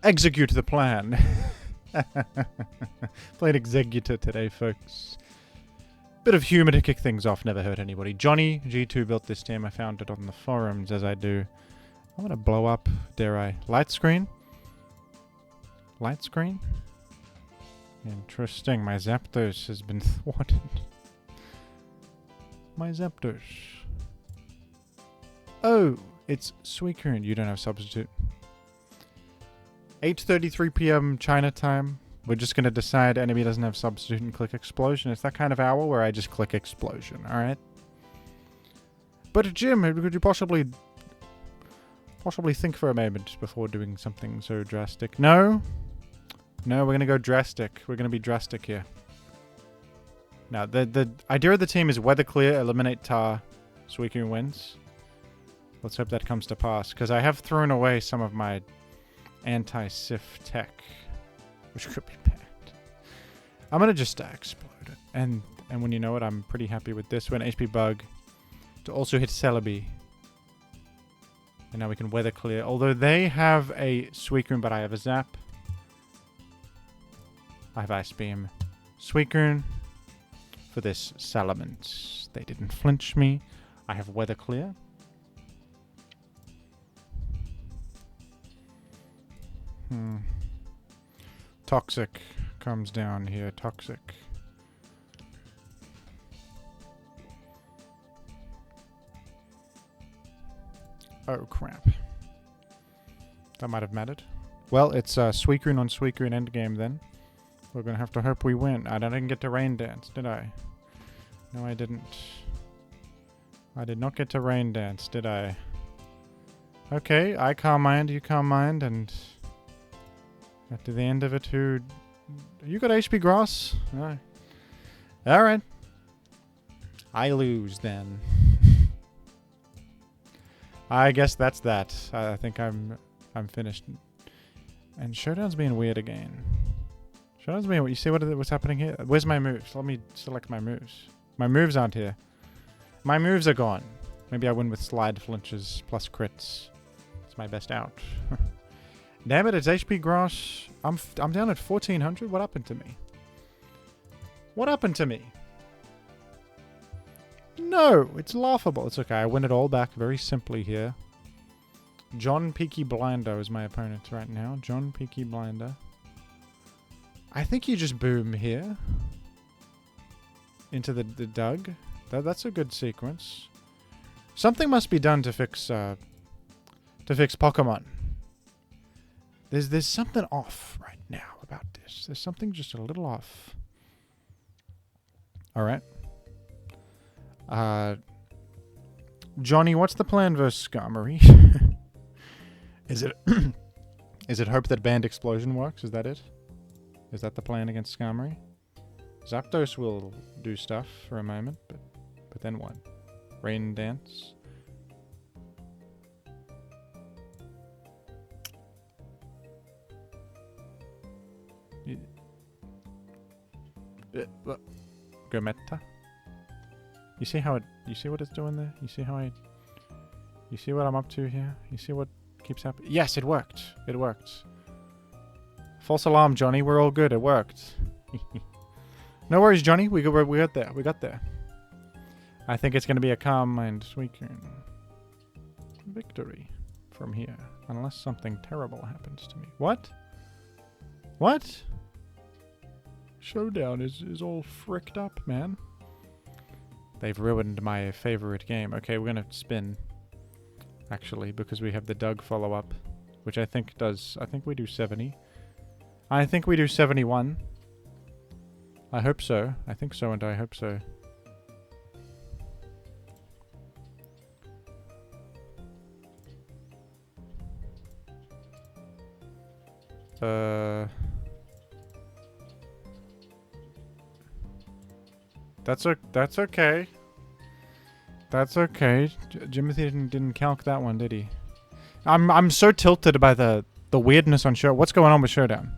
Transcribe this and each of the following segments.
execute the plan. Played Exeggutor today, folks. Bit of humor to kick things off, never hurt anybody. Johnny G2 built this team. I found it on the forums, as I do. I'm gonna blow up, dare I? Light screen? Light screen? Interesting. My Zapdos has been thwarted. My Zapdos. Oh, it's Suicune. You don't have substitute. 8:33 p.m. China time. We're just going to decide enemy doesn't have substitute and click explosion. It's that kind of hour where I just click explosion, alright? But Jim, could you possibly think for a moment before doing something so drastic? No. No, we're going to go drastic. We're going to be drastic here. Now, the idea of the team is weather clear, eliminate Tar, Suicune wins. Let's hope that comes to pass, because I have thrown away some of my anti-Sif tech, which could be bad. I'm going to just explode it. And when you know it, I'm pretty happy with this. We're an HP bug to also hit Celebi. And now we can weather clear. Although they have a Suicune, but I have a Zap. I have Ice Beam. Suicune for this Salamence. They didn't flinch me. I have weather clear. Toxic comes down here. Toxic. Oh, crap. That might have mattered. Well, it's Suicune on Suicune endgame then. We're going to have to hope we win. I didn't get to Rain Dance, did I? No, I didn't. I did not get to Rain Dance, did I? Okay, I Calm Mind, you Calm Mind, and at the end of it, who... You got HP Grass? Alright. Alright. I lose, then. I guess that's that. I think I'm finished. And Showdown's being weird again. Showdown's being weird. You see what's happening here? Where's my moves? Let me select my moves. My moves aren't here. My moves are gone. Maybe I win with slide flinches plus crits. It's my best out. Damn it, it's HP Grass. I'm down at 1400. What happened to me? What happened to me? No, it's laughable. It's okay. I win it all back very simply here. John Peaky Blinder is my opponent right now. John Peaky Blinder. I think you just boom here. Into the Doug. That's a good sequence. Something must be done to fix Pokemon. There's something off right now about this. There's something just a little off. Alright. Johnny, what's the plan versus Skarmory? Is it hope that Band Explosion works? Is that it? Is that the plan against Skarmory? Zapdos will do stuff for a moment, but then what? Rain Dance? Go Meta. You see how it? You see what it's doing there? You see how you see what I'm up to here? You see what keeps happening? Yes, it worked. It worked. False alarm, Johnny. We're all good. It worked. No worries, Johnny. We got there. We got there. I think it's going to be a Calm Mind Suicune victory from here, unless something terrible happens to me. What? What? Showdown is all fricked up, man. They've ruined my favorite game. Okay, we're going to spin, actually, because we have the Doug follow-up, which I think does... I think we do 70. I think we do 71. I hope so. I think so, and I hope so. That's okay. That's okay. Jimothy didn't calc that one, did he? I'm so tilted by the weirdness on show. What's going on with Showdown?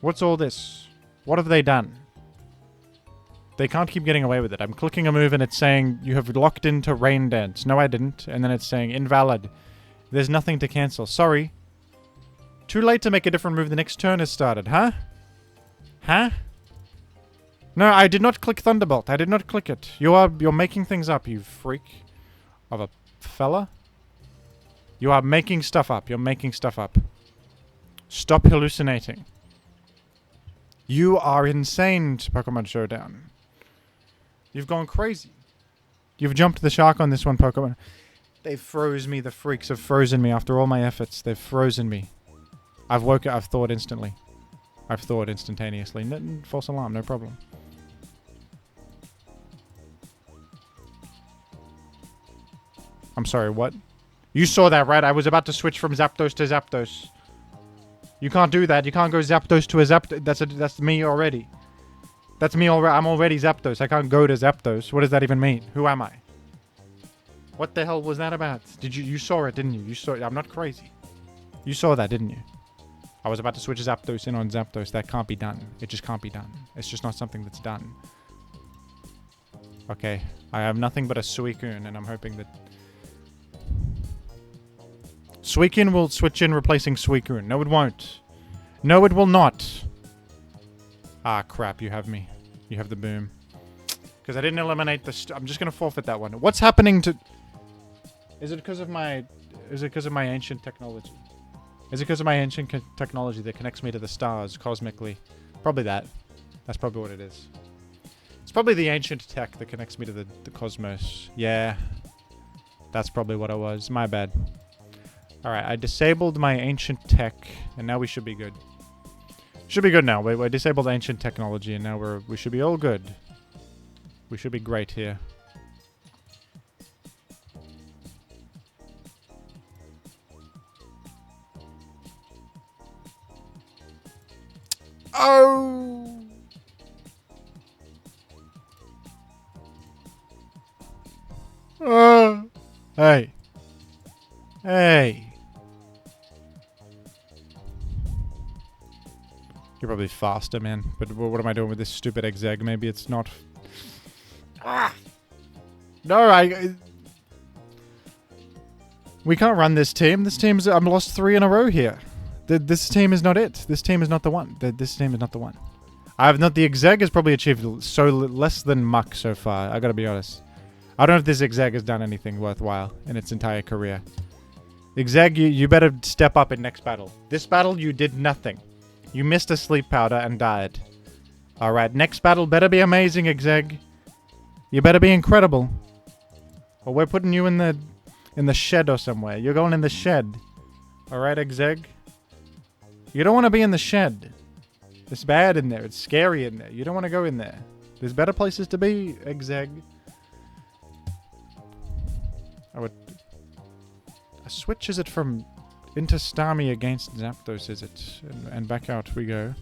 What's all this? What have they done? They can't keep getting away with it. I'm clicking a move and it's saying you have locked into Rain Dance. No, I didn't. And then it's saying invalid. There's nothing to cancel. Sorry. Too late to make a different move. The next turn has started. Huh? Huh? No, I did not click Thunderbolt. I did not click it. You're making things up, you freak of a fella. You are making stuff up. You're making stuff up. Stop hallucinating. You are insane, Pokemon Showdown. You've gone crazy. You've jumped the shark on this one, Pokemon. They froze me. The freaks have frozen me after all my efforts. They've frozen me. I've thawed instantly. I've thawed instantaneously. False alarm, no problem. I'm sorry, what? You saw that, right? I was about to switch from Zapdos to Zapdos. You can't do that. You can't go Zapdos to a Zapdos. That's me already. That's me already. I'm already Zapdos. I can't go to Zapdos. What does that even mean? Who am I? What the hell was that about? You saw it, didn't you? You saw it. I'm not crazy. You saw that, didn't you? I was about to switch Zapdos in on Zapdos. That can't be done. It just can't be done. It's just not something that's done. Okay. I have nothing but a Suicune, and I'm hoping that... Suicune will switch in replacing Suicune. No, it won't. No, it will not. Ah, crap. You have me. You have the boom. Because I didn't eliminate the... I'm just going to forfeit that one. What's happening to... Is it because of my... Is it because of my ancient technology? Is it because of my ancient technology that connects me to the stars cosmically? Probably that. That's probably what it is. It's probably the ancient tech that connects me to the cosmos. Yeah. That's probably what it was. My bad. Alright, I disabled my ancient tech, and now we should be good. Should be good now. We disabled ancient technology, and now we should be all good. We should be great here. Oh! Hey. Hey. You're probably faster, man. But what am I doing with this stupid Exegg? Maybe it's not... No, we can't run this team. This team's... I'm lost 3 in a row here. This team is not it. This team is not the one. This team is not the one. I have not... The Exegg has probably achieved less than muck so far. I gotta be honest. I don't know if this Exegg has done anything worthwhile in its entire career. Exegg, you better step up in next battle. This battle, you did nothing. You missed a sleep powder and died. Alright, next battle better be amazing, Exegg. You better be incredible. Or we're putting you in the shed or somewhere. You're going in the shed. Alright, Exegg? You don't want to be in the shed. It's bad in there. It's scary in there. You don't want to go in there. There's better places to be, Exegg. A switch, is it from into Starmie against Zapdos, is it? And back out we go.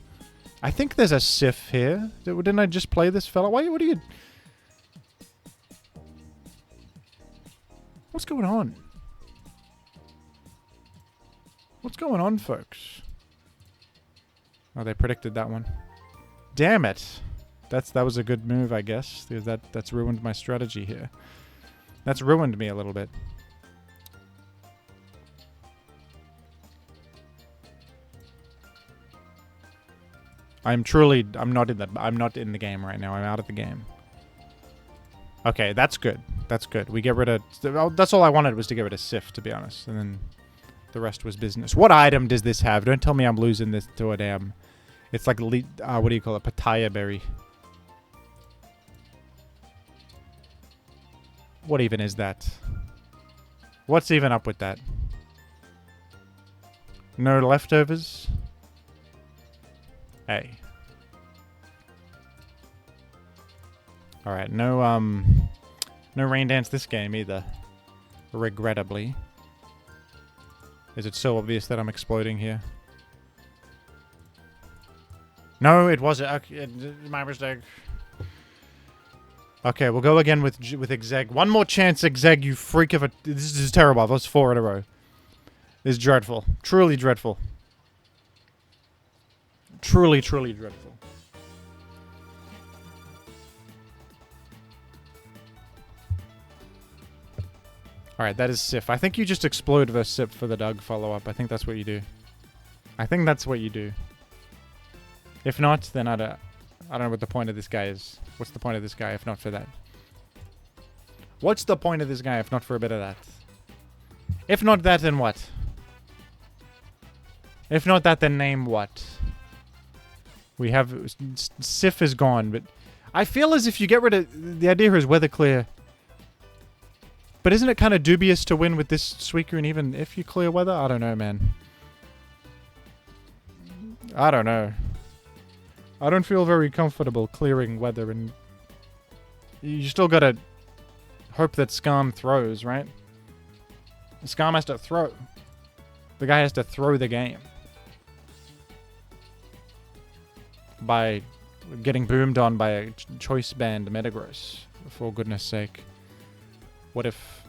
I think there's a Sif here. Didn't I just play this fella? What are you... What's going on? What's going on, folks? Oh, they predicted that one. Damn it. That was a good move, I guess. That's ruined my strategy here. That's ruined me a little bit. I'm not in the game right now. I'm out of the game. Okay, that's good. That's good. We get rid of... That's all I wanted was to get rid of Sif, to be honest. And then the rest was business. What item does this have? Don't tell me I'm losing this to a damn... It's like... what do you call it? Papaya berry. What even is that? What's even up with that? No leftovers? Hey. Alright, no rain dance this game either. Regrettably. Is it so obvious that I'm exploding here? No, it wasn't. Okay, my mistake. Okay, we'll go again with Exegg. One more chance, Exegg, you freak of a... This is terrible. That's 4 in a row. This is dreadful. Truly dreadful. Truly, truly dreadful. Alright, that is Sif. I think you just explode versus Sif for the Doug follow-up. I think that's what you do. I think that's what you do. If not, then I don't know what the point of this guy is. What's the point of this guy if not for that? What's the point of this guy if not for a bit of that? If not that, then what? If not that, then name what? We have... Sif is gone, but... I feel as if you get rid of... The idea here is weather clear. But isn't it kind of dubious to win with this Suicune even if you clear weather? I don't know, man. I don't know. I don't feel very comfortable clearing weather, and... You still gotta... hope that Skarm throws, right? Skarm has to throw. The guy has to throw the game. By getting boomed on by a choice band Metagross. For goodness sake. What if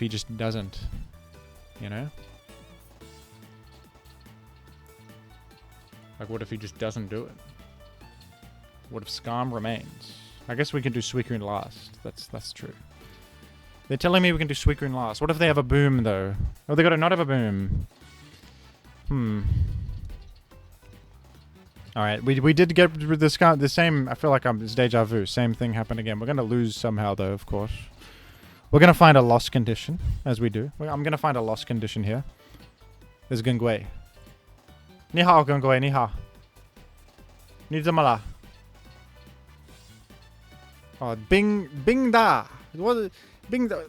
he just doesn't? You know? Like, what if he just doesn't do it? What if Skarm remains? I guess we can do Suicune last. That's true. They're telling me we can do Suicune last. What if they have a boom, though? Oh, they gotta not have a boom. Alright, we did get rid of the same... I feel like it's deja vu. Same thing happened again. We're gonna lose somehow, though, of course. We're gonna find a loss condition, as we do. I'm gonna find a loss condition here. There's Gengui. Ni hao, Gengui, ni hao. Ni zamala. Oh, Bing da. What? Bing da.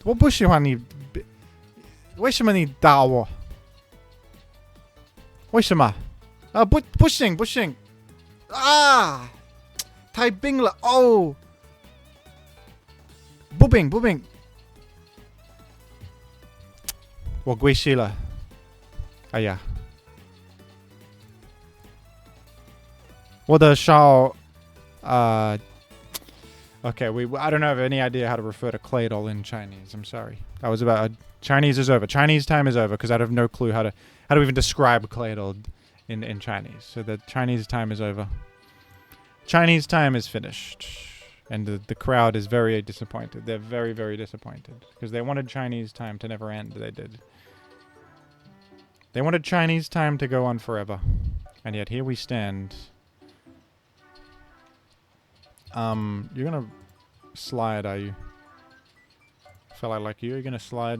What bush you want ni? Why should man da wo? Why should man? Bushing. Ah! Tai Bing la. Oh! Bubing. Wo gui shi la. Ah yeah. What the shao... Okay, I don't have any idea how to refer to Claydol in Chinese. I'm sorry. That was about... Chinese is over. Chinese time is over because I have no clue how to even describe Claydol in Chinese. So the Chinese time is over. Chinese time is finished. And the crowd is very disappointed. They're very, very disappointed. Because they wanted Chinese time to never end. They did. They wanted Chinese time to go on forever. And yet here we stand... you're gonna slide, are you? Fella like you, you're gonna slide.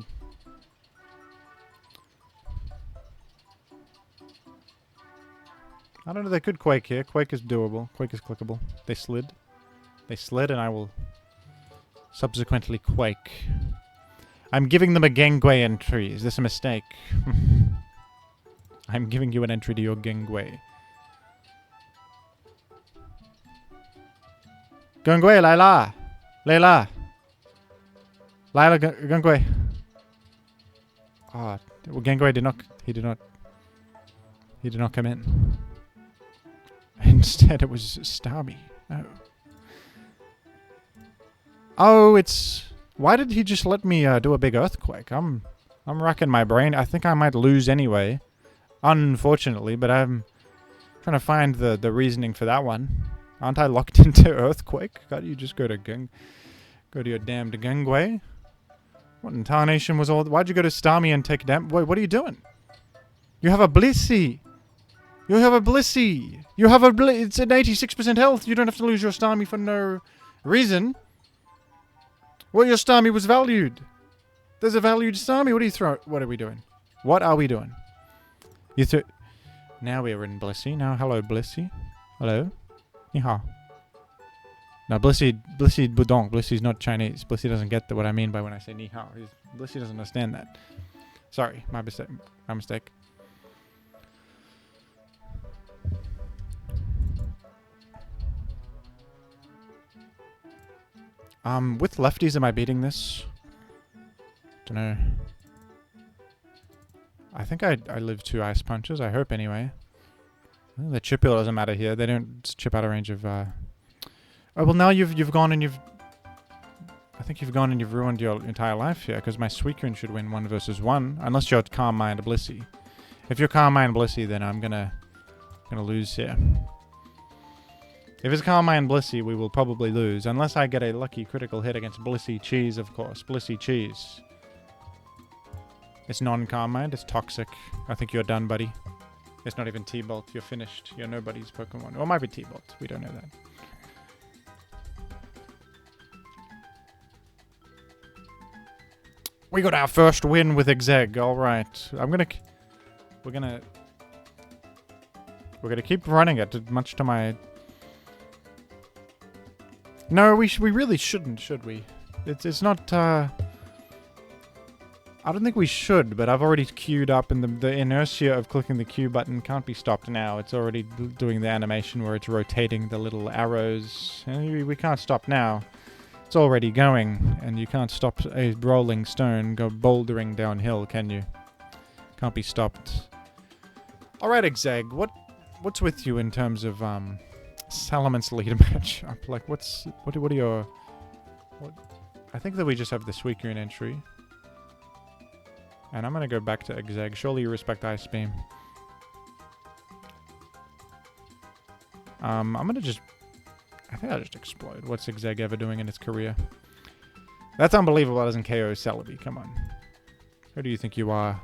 I don't know, they could Quake here. Quake is doable. Quake is clickable. They slid. They slid and I will subsequently Quake. I'm giving them a Gengui entry. Is this a mistake? I'm giving you an entry to your Gengui. Gengui, Layla! Layla! Gengui. Ah, well, Gengui did not come in. Instead, it was Starmie. Oh. Oh, it's... Why did he just let me do a big earthquake? I'm racking my brain. I think I might lose anyway. Unfortunately, but I'm trying to find the reasoning for that one. Aren't I locked into earthquake? Can't you just go to your damned Gengui? What in tarnation was all... Why'd you go to Starmie and take damn... Wait, what are you doing? You have a Blissey! You have a Blissey! You have a It's an 86% health! You don't have to lose your Starmie for no reason. Well, your Starmie was valued. There's a valued Starmie. What are you throwing? What are we doing? What are we doing? You threw... Now we're in Blissey. Now, hello, Blissey. Hello. Ni hao. Now, Blissey Budong. Blissey's not Chinese. Blissey doesn't get what I mean by when I say ni hao. Blissey doesn't understand that. Sorry, my mistake. With lefties, am I beating this? Dunno. I think I live 2 ice punches. I hope anyway. The chip wheel doesn't matter here. They don't chip out of range of... Oh, well, now you've gone and you've... I think you've gone and you've ruined your entire life here, because my Suicune should win 1 versus 1, unless you're Calm Mind Blissey. If you're Calm Mind Blissey, then I'm gonna lose here. If it's Calm Mind Blissey, we will probably lose, unless I get a lucky critical hit against Blissey Cheese, of course. Blissey Cheese. It's non-Carmine. It's toxic. I think you're done, buddy. It's not even T-Bolt. You're finished. You're nobody's Pokemon. Or it might be T-Bolt. We don't know that. We got our first win with Exeg. All right. We're gonna keep running it, much to my... No, we really shouldn't, should we? It's not, I don't think we should, but I've already queued up, and the inertia of clicking the Q button can't be stopped now. It's already doing the animation where it's rotating the little arrows. And we can't stop now. It's already going, and you can't stop a rolling stone go bouldering downhill, can you? Can't be stopped. Alright, Exeg, what's with you in terms of Salamence leader matchup? Like, what are your... I think that we just have the Suicune entry. And I'm gonna go back to Exeg. Surely you respect Ice Beam. I'm gonna just... I think I'll just explode. What's Exeg ever doing in its career? That's unbelievable. That doesn't KO Celebi. Come on. Who do you think you are?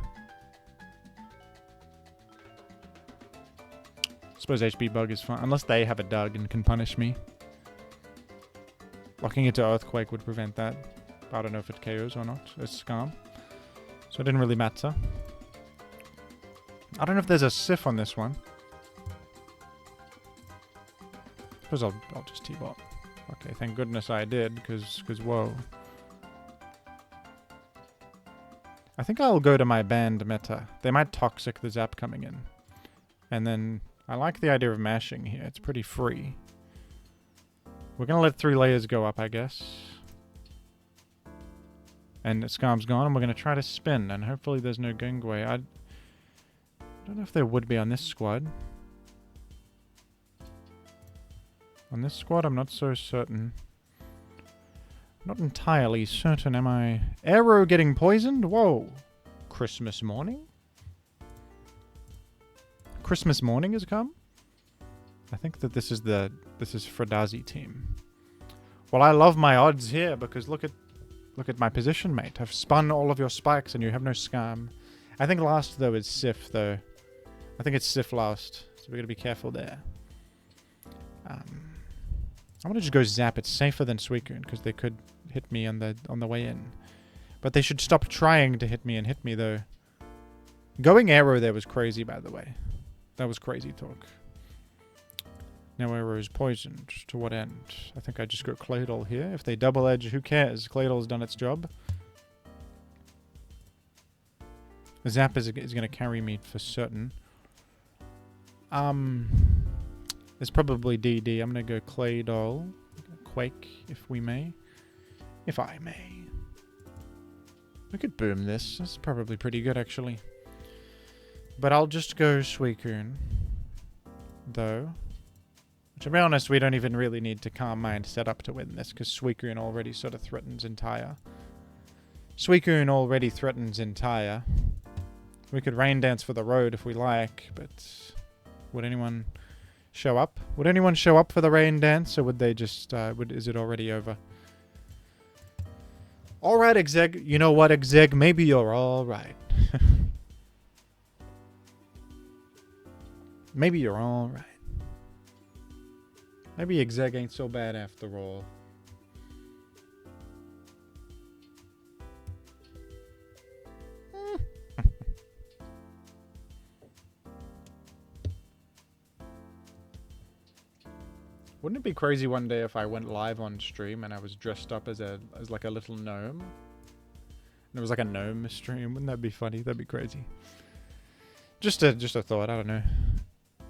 Suppose HB Bug is fine. Unless they have a Dug and can punish me. Locking it to Earthquake would prevent that. I don't know if it KOs or not. It's Skarm. So it didn't really matter. I don't know if there's a Sif on this one. Suppose I'll just T-Bot. Okay, thank goodness I did, because whoa. I think I'll go to my banned meta. They might Toxic the Zap coming in. And then, I like the idea of mashing here. It's pretty free. We're gonna let 3 layers go up, I guess. And Skarm's gone, and we're gonna try to spin, and hopefully there's no Gangway. I don't know if there would be on this squad. On this squad, I'm not so certain. Not entirely certain, am I? Arrow getting poisoned? Whoa. Christmas morning? Christmas morning has come? I think that this is Fradazi team. Well, I love my odds here because look at my position, mate. I've spun all of your spikes and you have no Skarm. I think last though is Sif though. I think it's Sif last, so we gotta be careful there. I'm gonna just go Zap. It's safer than Suicune because they could hit me on the way in. But they should stop trying to hit me and hit me though. Going Arrow there was crazy, by the way. That was crazy talk. Now Arrow is poisoned. To what end? I think I just go Claydol here. If they double edge, who cares? Claydol's done its job. Zap is gonna carry me for certain. There's probably DD. I'm going to go Claydol. Quake, if we may. If I may. We could boom this. That's probably pretty good, actually. But I'll just go Suicune. Though. To be honest, we don't even really need to Calm Mind set up to win this, because Suicune already sort of threatens entire. Suicune already threatens entire. We could Rain Dance for the road if we like, but... Would anyone... show up? Would anyone show up for the Rain Dance, or would they just, is it already over? Alright, Exeg. You know what, Exeg? Maybe you're alright. Maybe you're alright. Maybe Exeg ain't so bad after all. Wouldn't it be crazy one day if I went live on stream and I was dressed up as like a little gnome? And it was like a gnome stream. Wouldn't that be funny? That'd be crazy. Just a thought. I don't know.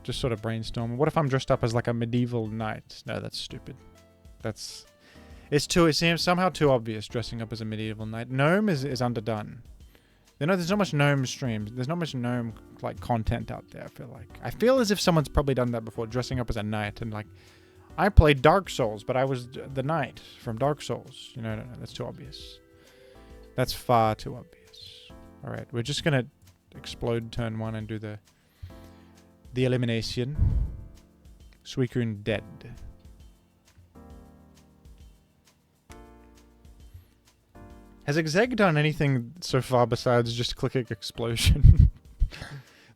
Just sort of brainstorm. What if I'm dressed up as like a medieval knight? No, that's stupid. It seems somehow too obvious dressing up as a medieval knight. Gnome is underdone. There's not much gnome streams. There's not much gnome like content out there. I feel as if someone's probably done that before, dressing up as a knight and like. I played Dark Souls, but I was the knight from Dark Souls. No, that's too obvious. That's far too obvious. Alright, we're just gonna explode turn 1 and do the elimination. Suicune dead. Has Exeg done anything so far besides just clicking Explosion?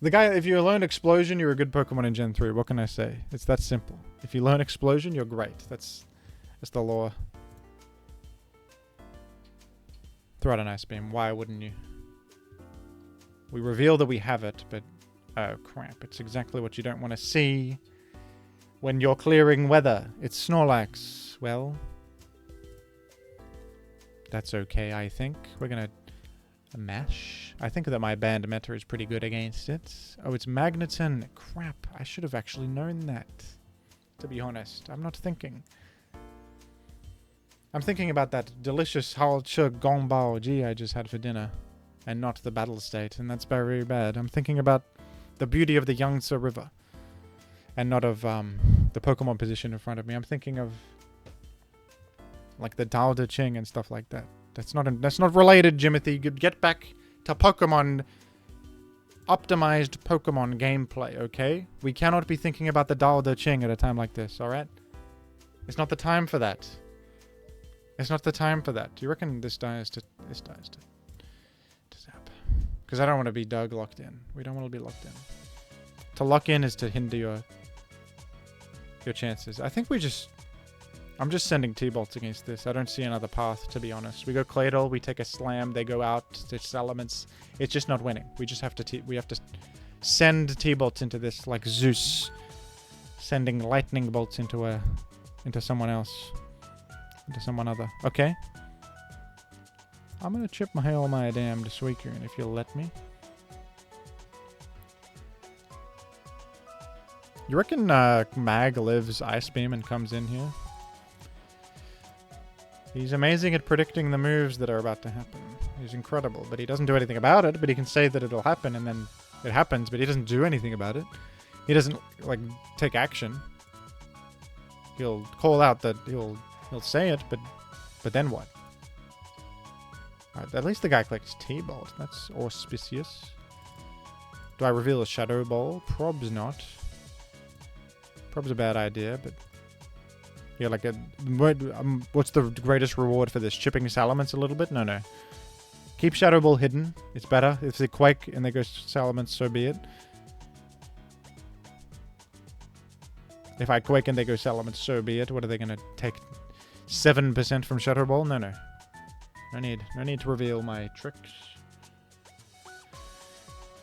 The guy, if you learn Explosion, you're a good Pokemon in Gen 3. What can I say? It's that simple. If you learn Explosion, you're great. That's the law. Throw out an Ice Beam. Why wouldn't you? We reveal that we have it, but... Oh, crap. It's exactly what you don't want to see when you're clearing weather. It's Snorlax. Well... That's okay, I think. We're gonna... Mash? I think that my band meta is pretty good against it. Oh, it's Magneton. Crap. I should have actually known that. To be honest. I'm not thinking. I'm thinking about that delicious Halcha Gongbao G I just had for dinner. And not the battle state. And that's very bad. I'm thinking about the beauty of the Yangtze River. And not of the Pokemon position in front of me. I'm thinking of... like the Dao De Ching and stuff like that. That's not related, Jimothy. Get back to Pokemon... optimized Pokemon gameplay, okay? We cannot be thinking about the Dao De Ching at a time like this, alright? It's not the time for that. It's not the time for that. Do you reckon this dies to zap? Because I don't want to be Doug locked in. We don't want to be locked in. To lock in is to hinder your chances. I think we just... I'm just sending T-Bolts against this. I don't see another path, to be honest. We go Claydol, we take a Slam, they go out to Salamence. It's just not winning. We just have to send T-Bolts into this like Zeus, sending lightning bolts into someone else, into someone other. Okay. I'm gonna chip my all my damned Suicune if you'll let me. You reckon Mag lives Ice Beam and comes in here? He's amazing at predicting the moves that are about to happen. He's incredible, but he doesn't do anything about it, but he can say that it'll happen, and then it happens, but he doesn't do anything about it. He doesn't, like, take action. He'll call out that he'll say it, but then what? Alright, at least the guy collects T-Bolt. That's auspicious. Do I reveal a Shadow Ball? Prob's not. Prob's a bad idea, but... Yeah, like what's the greatest reward for this? Chipping Salamence a little bit? No. Keep Shadow Ball hidden. It's better. If they Quake and they go Salamence, so be it. If I Quake and they go Salamence, so be it. What are they going to take? 7% from Shadow Ball? No. No need to reveal my tricks.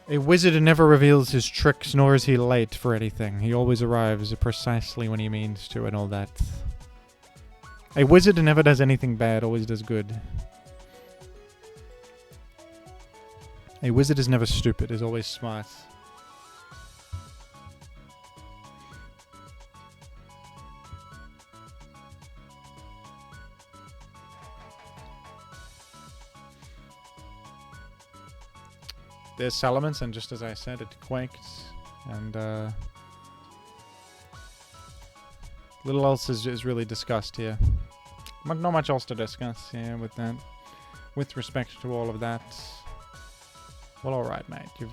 A wizard never reveals his tricks, nor is he late for anything. He always arrives precisely when he means to and all that. A wizard never does anything bad, always does good. A wizard is never stupid, is always smart. There's Salamence, and just as I said, it quaked. And little else is really discussed here. Not much else to discuss here with that. With respect to all of that. Well, alright, mate. You've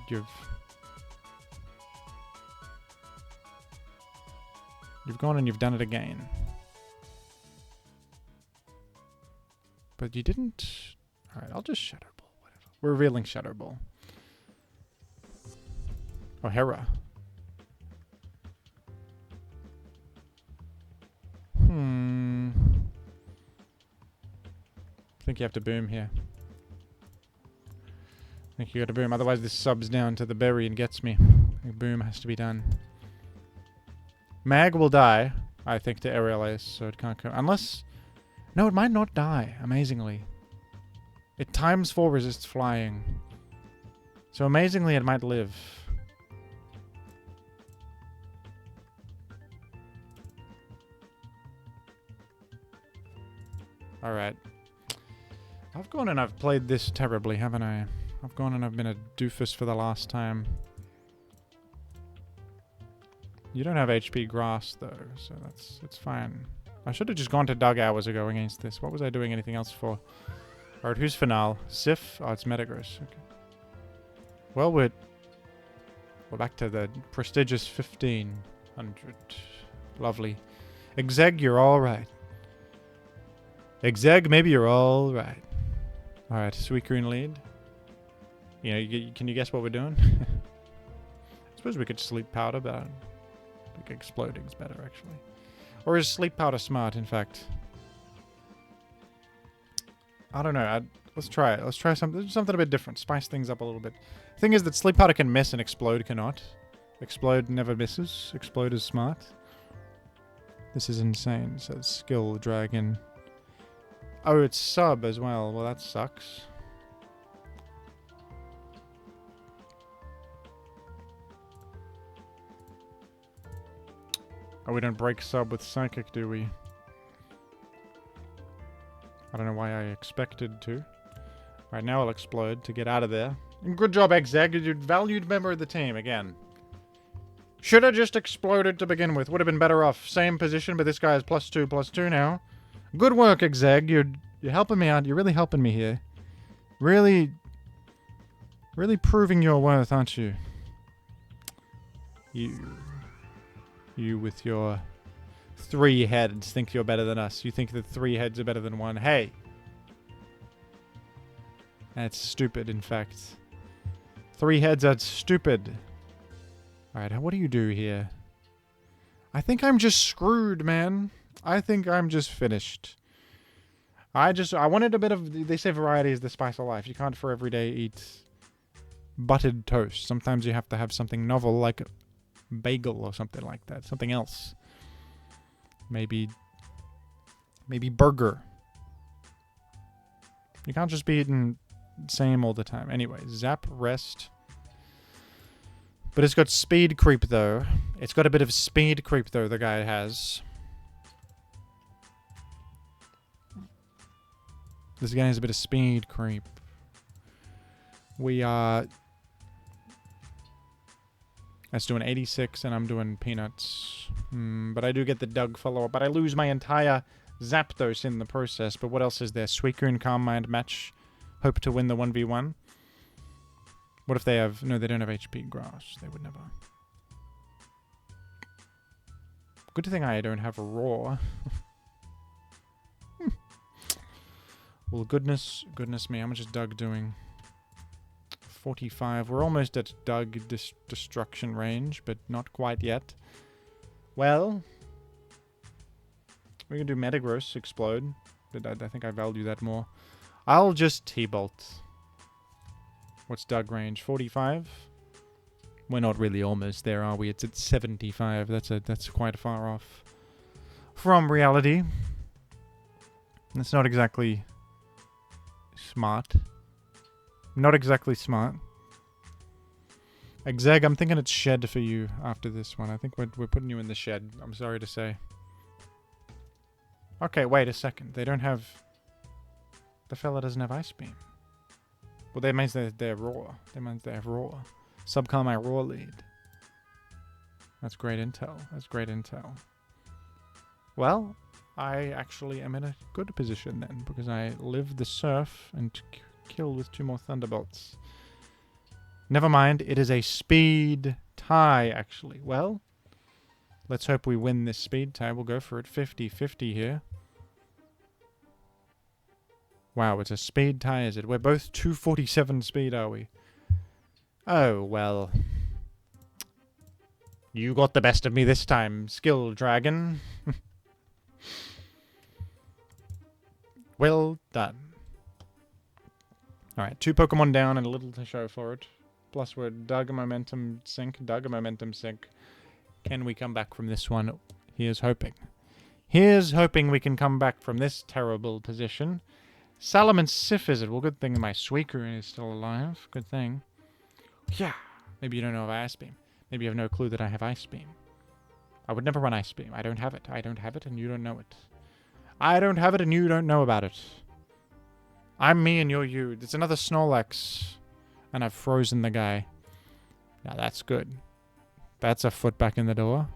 gone and you've done it again. But you didn't... Alright, I'll just Shadow Ball. Whatever. We're revealing Shadow Ball. Oh, Hera. I think you have to boom here. I think you got to boom, otherwise this subs down to the berry and gets me. I think boom has to be done. Mag will die, I think, to Aerial Ace, so it can't come. Unless... No, it might not die, amazingly. It ×4 resists flying. So amazingly, it might live. Alright. I've gone and I've played this terribly, haven't I? I've gone and I've been a doofus for the last time. You don't have HP Grass, though, so it's fine. I should have just gone to Doug hours ago against this. What was I doing anything else for? Alright, who's Finale? Sif? Oh, it's Metagross. Okay. Well, we're back to the prestigious 1500. Lovely. Exeg, you're alright. Exeg, maybe you're alright. Alright, Suicune lead. You know, can you guess what we're doing? I suppose we could Sleep Powder, but I think Exploding's better, actually. Or is Sleep Powder smart, in fact? I don't know. Let's try it. Let's try something a bit different. Spice things up a little bit. The thing is that Sleep Powder can miss and Explode cannot. Explode never misses. Explode is smart. This is insane. So it's Skill Dragon. Oh, it's sub as well. Well, that sucks. Oh, we don't break sub with Psychic, do we? I don't know why I expected to. Right, now I'll Explode to get out of there. And good job, Exeg. You're valued member of the team, again. Should have just Exploded to begin with. Would have been better off. Same position, but this guy is +2/+2 now. Good work, Exeg. You're helping me out. You're really helping me here. Really proving your worth, aren't you? You with your 3 heads think you're better than us. You think that 3 heads are better than 1. Hey! That's stupid, in fact. 3 heads are stupid. Alright, what do you do here? I think I'm just screwed, man. I think I'm just finished. I wanted a bit of... They say variety is the spice of life. You can't for every day eat buttered toast. Sometimes you have to have something novel, like bagel or something like that. Something else. Maybe burger. You can't just be eating same all the time. Anyway, Zap, Rest. But it's got Speed Creep, though. It's got a bit of Speed Creep, though, the guy has. This guy has a bit of Speed Creep. We are... That's doing 86, and I'm doing Peanuts. But I do get the Doug follow-up. But I lose my entire Zapdos in the process. But what else is there? Suicune, Calm Mind, Match. Hope to win the 1v1. What if they have... No, they don't have HP Grass. They would never. Good thing I don't have a Roar. Well, goodness me. How much is Doug doing? 45. We're almost at Doug destruction range, but not quite yet. Well, we can do Metagross Explode, but I think I value that more. I'll just T-Bolt. What's Doug range? 45? We're not really almost there, are we? It's at 75. That's quite far off from reality. It's not exactly smart. Not exactly smart. Exeg, I'm thinking it's shed for you after this one. I think we're putting you in the shed. I'm sorry to say. Okay, wait a second. They don't have... The fella doesn't have Ice Beam. Well, that means they're raw. That means they have raw. Subcall my raw lead. That's great intel. That's great intel. Well, I actually am in a good position then, because I live the surf and kill with 2 more Thunderbolts. Never mind, it is a speed tie, actually. Well, let's hope we win this speed tie. We'll go for it. 50-50 here. Wow, it's a speed tie, is it? We're both 247 speed, are we? Oh, well. You got the best of me this time, Skill Dragon. Well done. Alright, 2 Pokemon down and a little to show for it. Plus we're Dug a Momentum Sink. Can we come back from this one? Here's hoping. Here's hoping we can come back from this terrible position. Salamence Sif, is it? Well, good thing my Suicune is still alive. Good thing. Yeah. Maybe you don't know of Ice Beam. Maybe you have no clue that I have Ice Beam. I would never run Ice Beam. I don't have it. I don't have it and you don't know it. I don't have it and you don't know about it. I'm me and you're you. It's another Snorlax. And I've frozen the guy. Now that's good. That's a foot back in the door.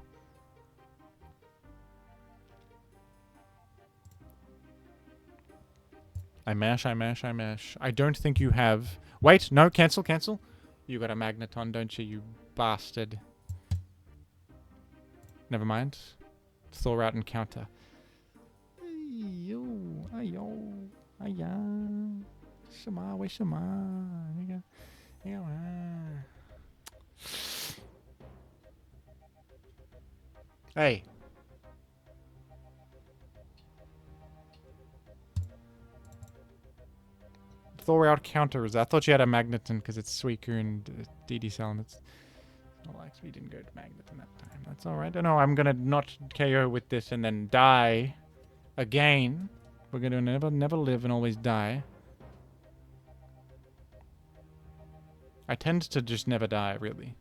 I mash. I don't think you have... Wait, no, cancel. You got a Magneton, don't you, you bastard. Never mind. Thor out and counter. 什么？那个Hey. Throw out counters. I thought you had a Magneton because it's Suicune and DD Salamence. Relax, we didn't go to Magneton that time. That's alright. I know I'm gonna not KO with this and then die again. We're gonna never live and always die. I tend to just never die, really.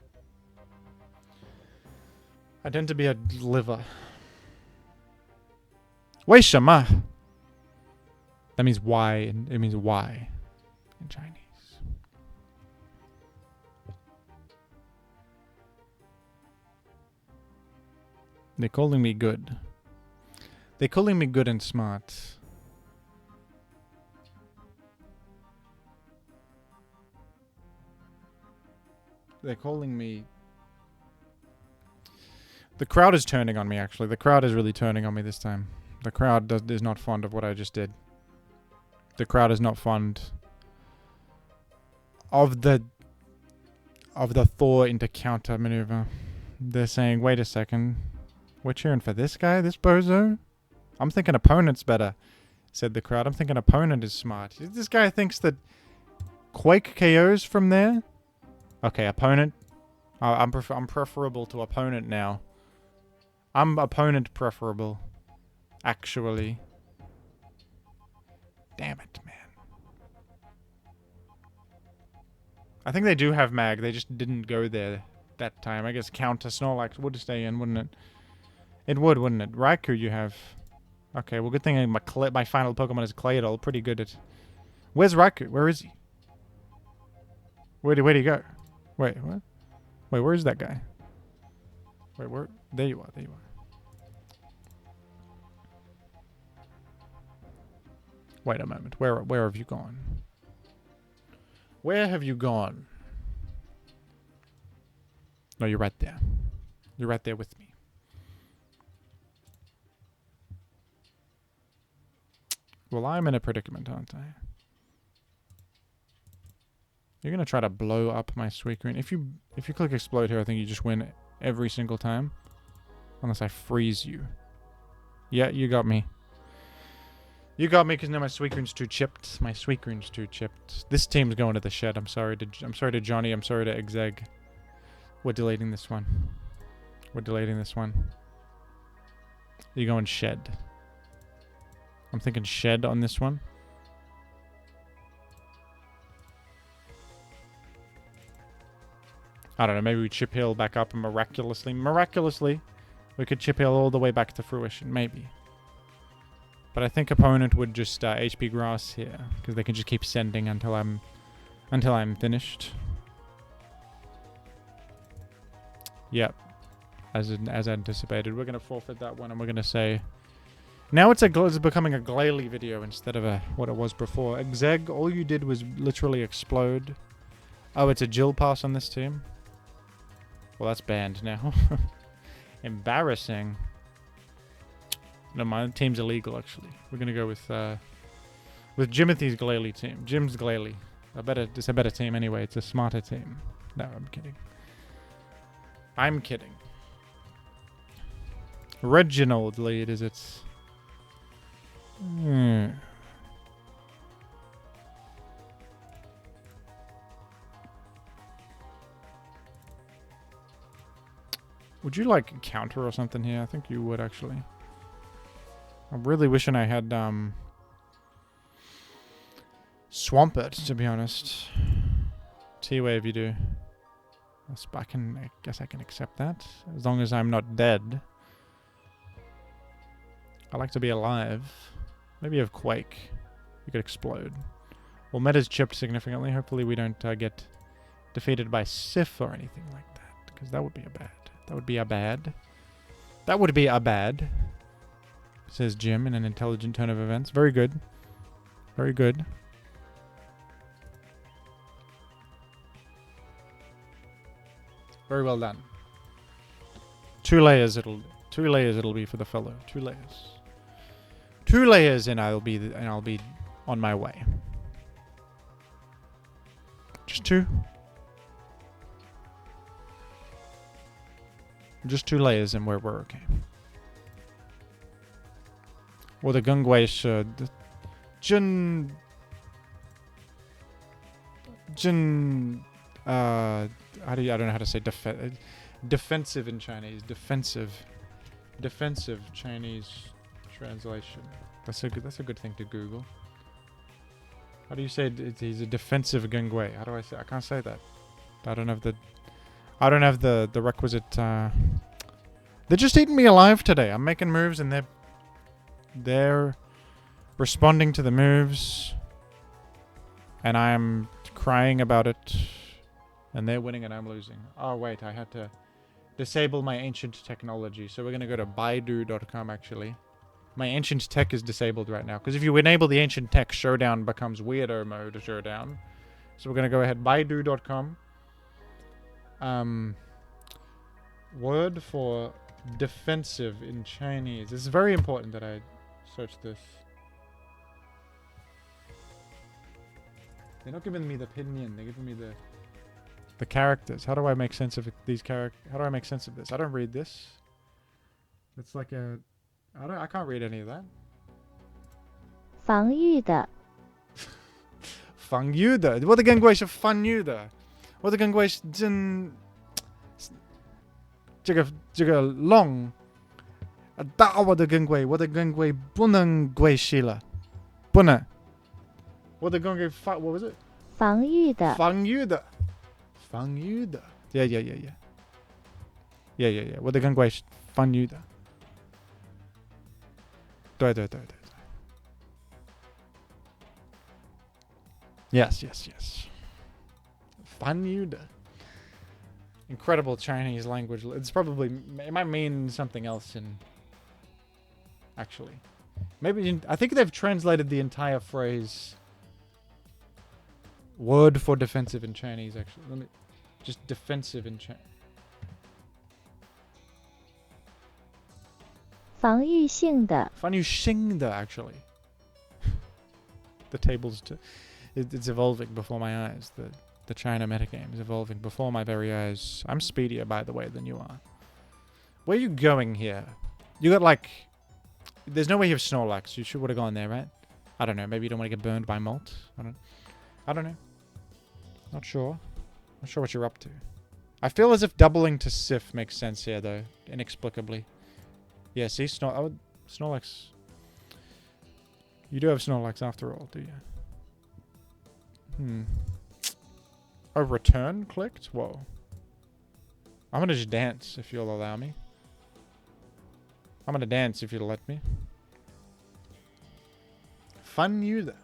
I tend to be a liver. 为什么? That means why. It means why in Chinese. They're calling me good. They're calling me good and smart. They're calling me... The crowd is turning on me, actually. The crowd is really turning on me this time. The crowd is not fond of what I just did. The crowd is not fond of the Thor into counter maneuver. They're saying, wait a second. We're cheering for this guy, this bozo? I'm thinking opponent's better, said the crowd. I'm thinking opponent is smart. This guy thinks that Quake KOs from there? Okay, opponent. I'm preferable to opponent now. I'm opponent preferable. Actually. Damn it, man. I think they do have mag. They just didn't go there that time. I guess counter Snorlax would stay in, wouldn't it? It would, wouldn't it? Raikou you have. Okay, well, good thing my final Pokemon is Claydol. Pretty good at... Where's Raikou? Where is he? Where'd he go? Wait, what? Wait, where is that guy? Wait, where? There you are, there you are. Wait a moment. Where have you gone? Where have you gone? No, you're right there. You're right there with me. Well, I'm in a predicament, aren't I? You're gonna try to blow up my Suicune. If you click explode here, I think you just win every single time. Unless I freeze you. Yeah, you got me. You got me because now my Suicune's too chipped. My Suicune's too chipped. This team's going to the shed. I'm sorry to Johnny. I'm sorry to Exeg. We're deleting this one. We're deleting this one. You're going shed. I'm thinking shed on this one. I don't know, maybe we chip heal back up and miraculously, we could chip heal all the way back to fruition, maybe. But I think opponent would just HP grass here, because they can just keep sending until I'm finished. Yep, as anticipated. We're gonna forfeit that one, and we're gonna say, now it's becoming a Glalie video instead of what it was before. Exeg, all you did was literally explode. Oh, it's a Jill pass on this team. Well, that's banned now. Embarrassing. No, my team's illegal, actually. We're gonna go with Jimothy's Glalie team. Jim's Glalie. It's a better team anyway. It's a smarter team. No, I'm kidding. I'm kidding. Reginald lead, is it? Would you like counter or something here? I think you would, actually. I'm really wishing I had Swampert, to be honest. T-Wave you do. I guess I can accept that. As long as I'm not dead. I like to be alive. Maybe you have Quake. You could explode. Well, Meta's chipped significantly. Hopefully we don't get defeated by Sif or anything like that. Because that would be a bad. That would be a bad. That would be a bad. Says Jim in an intelligent turn of events. Very good. Very good. Very well done. 2 layers it'll be for the fellow. 2 layers. 2 layers and I'll be on my way. Just two. Just 2 layers and we're okay. Well, the Gungwei should... Jun... I don't know how to say defensive in Chinese. Defensive Chinese translation. That's a good thing to Google. How do you say he's a defensive Gungwei? How do I say? I can't say that. I don't have the requisite. They're just eating me alive today. I'm making moves and they're responding to the moves, and I'm crying about it, and they're winning and I'm losing. Oh wait, I had to disable my ancient technology, so we're gonna go to Baidu.com actually. My ancient tech is disabled right now, because if you enable the ancient tech, Showdown becomes weirdo mode Showdown. So we're gonna go ahead, Baidu.com. Word for defensive in Chinese. It's very important that I search this. They're not giving me the pinyin, they're giving me the characters. How do I make sense of these characters? How do I make sense of this? I don't read this. It's like a... I can't read any of that. 防御的防御的，我的更贵是防御的，我的更贵是真这个龙打我的更贵，我的更贵不能归西了，不能。我的更贵what was it？ 防御的防御的，防御的 ，yeah， 我的更贵是防御的。对。Yes. Fanyuda. Incredible Chinese language. It's probably... It might mean something else in... Actually. Maybe... I think they've translated the entire phrase... Word for defensive in Chinese, actually. Let me... Just defensive in Chinese. 防御性的 actually. The tables... It's evolving before my eyes. The China metagame is evolving before my very eyes. I'm speedier, by the way, than you are. Where are you going here? You got, like... There's no way you have Snorlax. You would have gone there, right? I don't know. Maybe you don't want to get burned by Molt. I don't know. Not sure. Not sure what you're up to. I feel as if doubling to Sif makes sense here, though. Inexplicably. Yeah, see? Snorlax. You do have Snorlax after all, do you? A return clicked? Whoa. I'm gonna just dance if you'll allow me. I'm gonna dance if you'll let me. Fun user.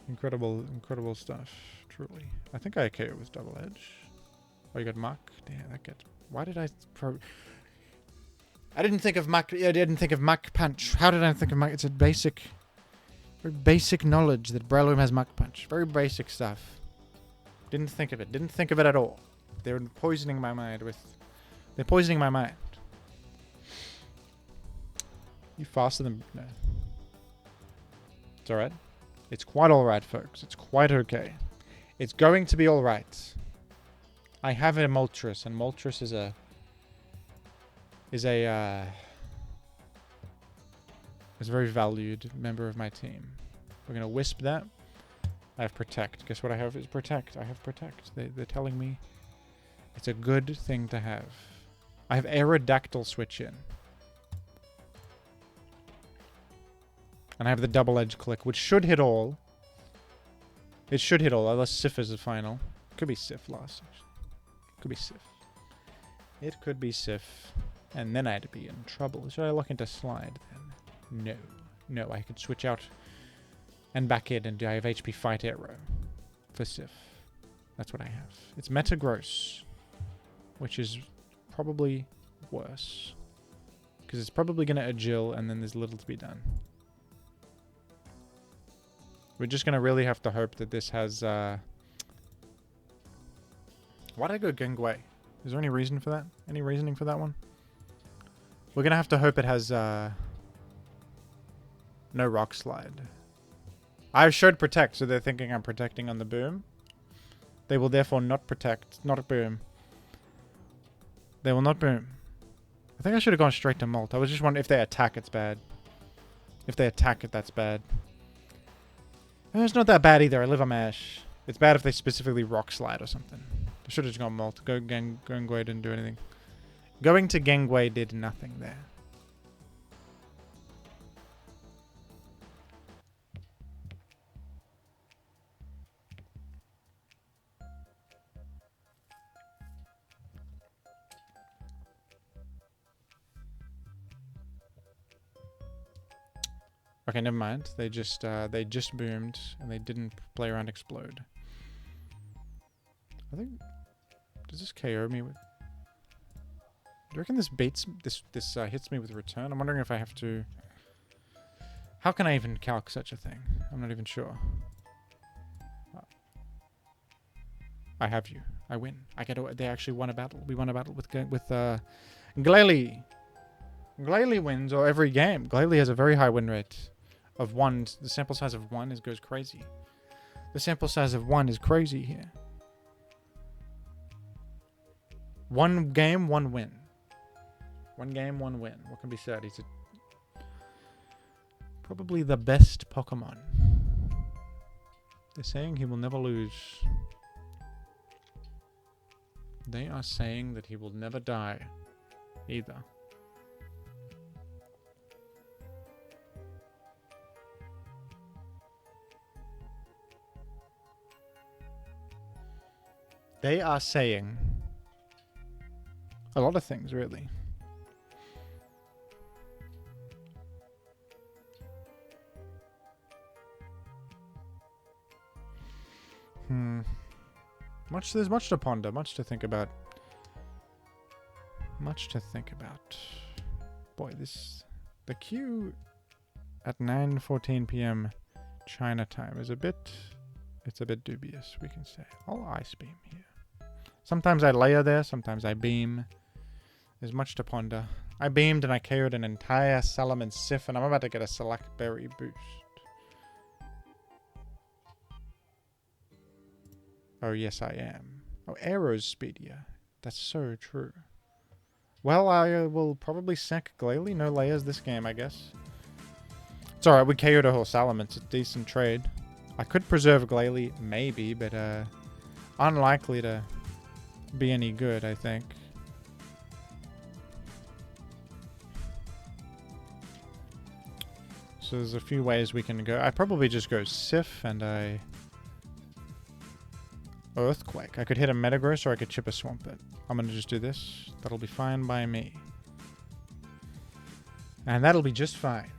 Incredible stuff. Truly. I think I KO with double edge. Oh, you got Mach? Damn, that gets... Why did I... I didn't think of Mach... I didn't think of Mach Punch. How did I think of Mach... It's a basic... Very basic knowledge that Breloom has Mach Punch. Very basic stuff. Didn't think of it. Didn't think of it at all. They're poisoning my mind with... They're poisoning my mind. You faster than... No. It's alright. It's quite alright, folks. It's quite okay. It's going to be alright. I have a Moltres, and Moltres is a very valued member of my team. We're gonna Wisp that. I have Protect. Guess what I have is Protect. I have Protect. They're telling me it's a good thing to have. I have Aerodactyl switch in. And I have the double edge click, which should hit all. It should hit all, unless Sif is the final. Could be Sif last, actually. Could be Sif. It could be Sif. And then I'd be in trouble. Should I look into Slide then? No. No, I could switch out and back in, and I have HP Fight Arrow for Sif. That's what I have. It's Metagross, which is probably worse. Because it's probably going to Agile, and then there's little to be done. We're just going to really have to hope that this has... Why did I go Gengwei? Is there any reason for that? Any reasoning for that one? We're going to have to hope it has... no Rock Slide. I showed protect, so they're thinking I'm protecting on the boom. They will therefore not protect, not boom. They will not boom. I think I should have gone straight to molt. I was just wondering if they attack, it's bad. If they attack it, that's bad. It's not that bad either. I live on Ash. It's bad if they specifically rock slide or something. I should have just gone molt. Gengwei didn't do anything. Going to Gengwei did nothing there. Okay, never mind. They just boomed and they didn't play around explode. I think, does this KO me with? Do you reckon this baits this hits me with return? I'm wondering if I have to. How can I even calc such a thing? I'm not even sure. I have you. I win. I get. They actually won a battle. We won a battle with Glalie. Glalie wins or every game. Glalie has a very high win rate of 1. The sample size of 1 goes crazy. The sample size of 1 is crazy here. 1 game, 1 win. 1 game, 1 win. What can be said? He's probably the best Pokemon. They're saying he will never lose. They are saying that he will never die either. They are saying a lot of things, really. There's much to ponder, much to think about. Much to think about. Boy, the queue at 9:14 p.m. China time is it's a bit dubious, we can say. I'll ice beam here. Sometimes I layer there, sometimes I beam. There's much to ponder. I beamed and I KO'd an entire Salamence Sif, and I'm about to get a Select Berry boost. Oh, yes, I am. Oh, Arrow's speedier. That's so true. Well, I will probably sack Glalie. No layers this game, I guess. It's alright, we KO'd a whole Salamence. It's a decent trade. I could preserve Glalie, maybe, but unlikely to be any good, I think. So there's a few ways we can go. I probably just go Sif and I Earthquake. I could hit a Metagross or I could chip a Swampert. I'm going to just do this. That'll be fine by me. And that'll be just fine.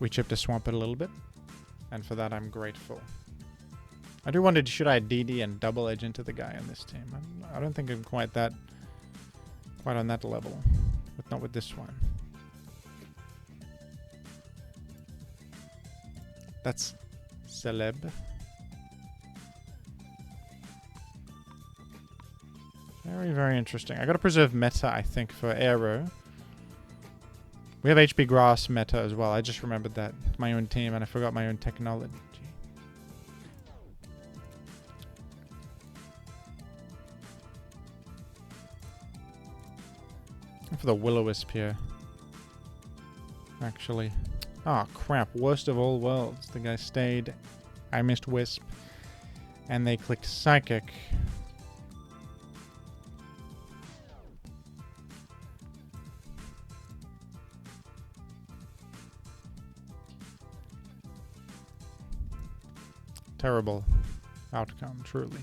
We chipped a Swampert a little bit. And for that, I'm grateful. I do wonder, should I DD and double edge into the guy on this team? I don't think I'm quite on that level. But not with this one. That's celeb. Very, very interesting. I gotta preserve meta, I think, for Aero. We have HP Grass meta as well. I just remembered that. My own team, and I forgot my own technology. And for the Will-O-Wisp here. Actually. Oh, crap. Worst of all worlds. The guy stayed. I missed Wisp. And they clicked Psychic. Terrible outcome, truly.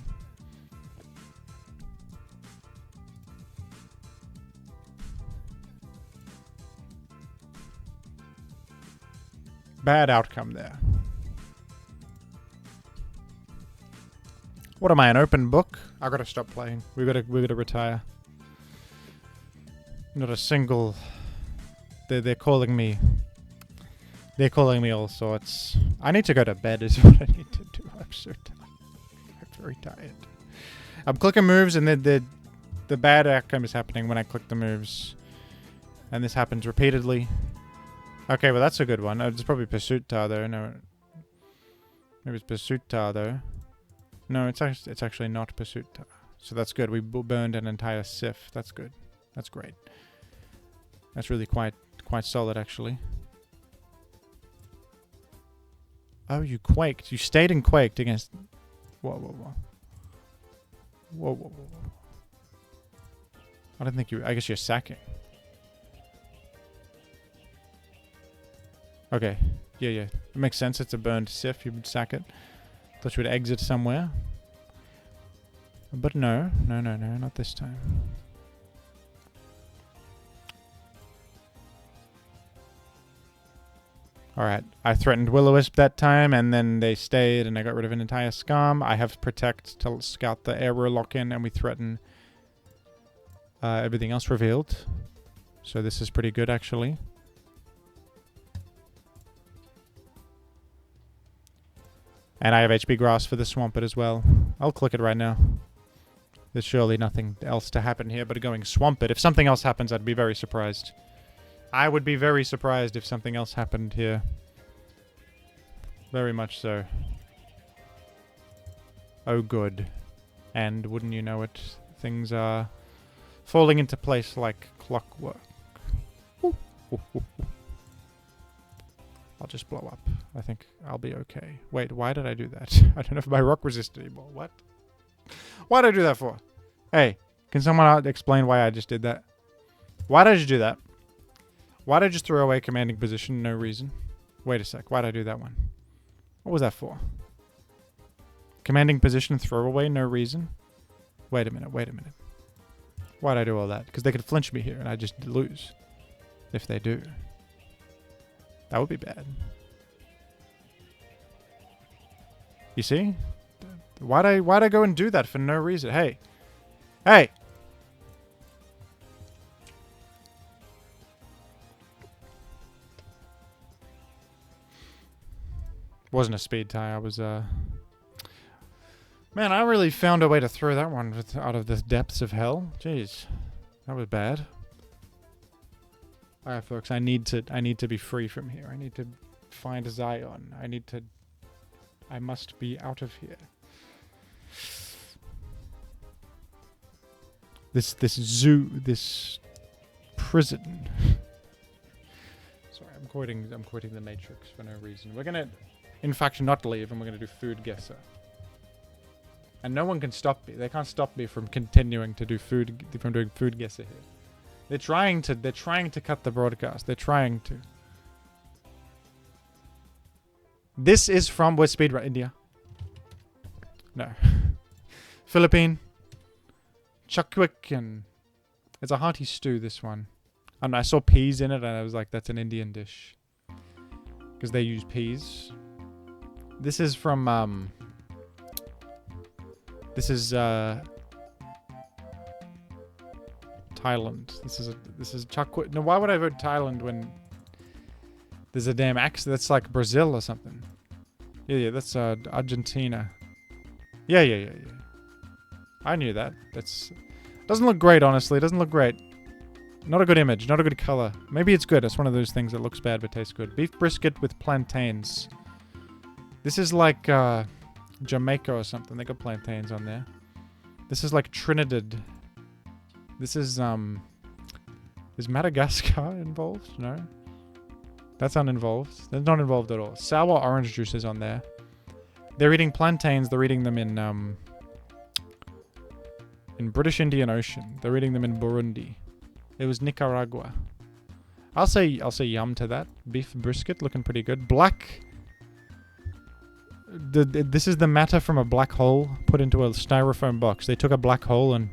Bad outcome there. What am I, an open book? I gotta stop playing. We gotta retire. Not a single. They're calling me. They're calling me all sorts. I need to go to bed is what I need to do. I'm so tired. I'm very tired. I'm clicking moves and the bad outcome is happening when I click the moves. And this happens repeatedly. Okay, well that's a good one. It's probably Pursuitar though. No, maybe it's Pursuitar though. No, it's actually not Pursuitar. So that's good. We burned an entire Sif. That's good. That's great. That's really quite solid actually. Oh, you quaked. You stayed and quaked against. Whoa, whoa, whoa. Whoa, whoa, whoa, whoa. I don't think you. I guess you're sacking. Okay. Yeah, yeah. It makes sense. It's a burned Sif. You would sack it. Thought you would exit somewhere. But no. No, no, no. Not this time. Alright. I threatened Will-O-Wisp that time, and then they stayed, and I got rid of an entire Skarm. I have Protect to scout the Aero lock-in, and we threaten everything else revealed. So this is pretty good, actually. And I have HP Grass for the Swampert as well. I'll click it right now. There's surely nothing else to happen here but going Swampert. If something else happens, I'd be very surprised. I would be very surprised if something else happened here. Very much so. Oh, good. And wouldn't you know it, things are falling into place like clockwork. Ooh, ooh, ooh, ooh. I'll just blow up. I think I'll be okay. Wait, why did I do that? I don't know if my rock resist anymore. What? Why did I do that for? Hey, can someone explain why I just did that? Why did I just do that? Why did I just throw away commanding position? No reason. Wait a sec. Why did I do that one? What was that for? Commanding position, throw away, no reason. Wait a minute. Wait a minute. Why did I do all that? Because they could flinch me here and I just lose. If they do. That would be bad. You see? Why'd I go and do that for no reason? Hey. Hey! Wasn't a speed tie. I was, Man, I really found a way to throw that one out of the depths of hell. Jeez. That was bad. Alright, folks, I need to be free from here. I need to find Zion. I must be out of here. This prison. Sorry, I'm quoting the Matrix for no reason. We're gonna, in fact, not leave, and we're gonna do FoodGuessr. And no one can stop me. They can't stop me from continuing to do doing FoodGuessr here. They're trying to cut the broadcast. They're trying to. This is from where speedrun India. No. Philippine. Chakwikan. It's a hearty stew, this one. I don't know, I saw peas in it and I was like, that's an Indian dish. Because they use peas. This is from, this is, Thailand. This is Chakwik. No, why would I vote Thailand when there's a damn accent? That's like Brazil or something. Yeah, that's Argentina. Yeah. I knew that. Doesn't look great, honestly. It doesn't look great. Not a good image. Not a good color. Maybe it's good. It's one of those things that looks bad but tastes good. Beef brisket with plantains. This is like Jamaica or something. They got plantains on there. This is like Trinidad. This is Madagascar involved? No. That's uninvolved. They're not involved at all. Sour orange juice is on there. They're eating plantains. They're eating them in British Indian Ocean. They're eating them in Burundi. It was Nicaragua. I'll say yum to that. Beef brisket looking pretty good. Black. This is the matter from a black hole put into a styrofoam box. They took a black hole and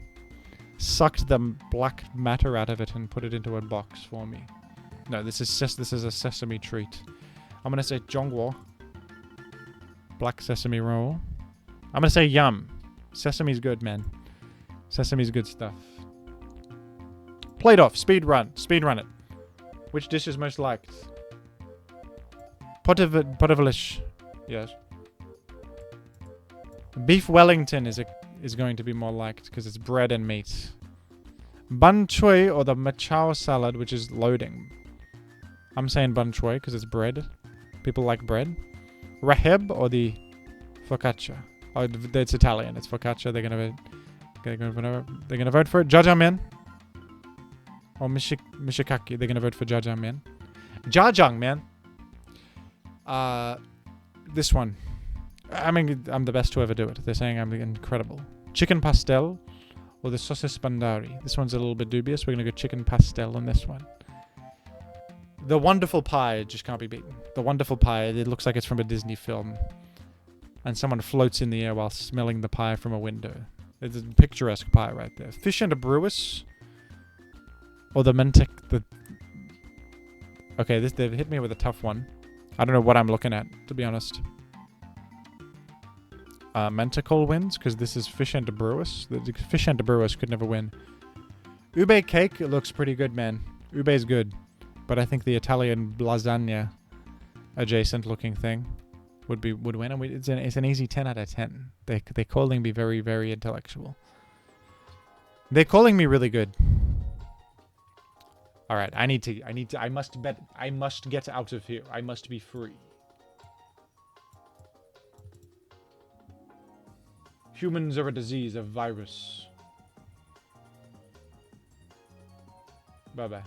sucked the black matter out of it and put it into a box for me. No, this is a sesame treat. I'm gonna say jongwo. Black sesame roll. I'm gonna say yum. Sesame's good, man. Sesame's good stuff. Plate off. Speed run it. Which dish is most liked? Potavilish. Yes. Beef Wellington is going to be more liked because it's bread and meat. Bun choy or the machao salad, which is loading. I'm saying bun choy because it's bread. People like bread. Rahib or the focaccia. Oh, it's Italian. It's focaccia. They're gonna vote for it. Jjajangmyeon or mishikaki. They're gonna vote for jjajangmyeon. Jjajangmyeon. This one. I mean, I'm the best to ever do it. They're saying I'm incredible. Chicken pastel or the saucis bandari. This one's a little bit dubious. We're gonna go chicken pastel on this one. The wonderful pie just can't be beaten. The wonderful pie. It looks like it's from a Disney film. And someone floats in the air while smelling the pie from a window. It's a picturesque pie right there. Fish and a brewis. Or the Okay, they've hit me with a tough one. I don't know what I'm looking at, to be honest. Mentacle wins, because this is fish and a brewis. The fish and a brewis could never win. Ube cake, it looks pretty good, man. Ube's good. But I think the Italian lasagna adjacent looking thing would win. And it's an easy 10 out of 10. They're calling me very, very intellectual. They're calling me really good. All right, I must get out of here. I must be free. Humans are a disease, a virus. Bye-bye.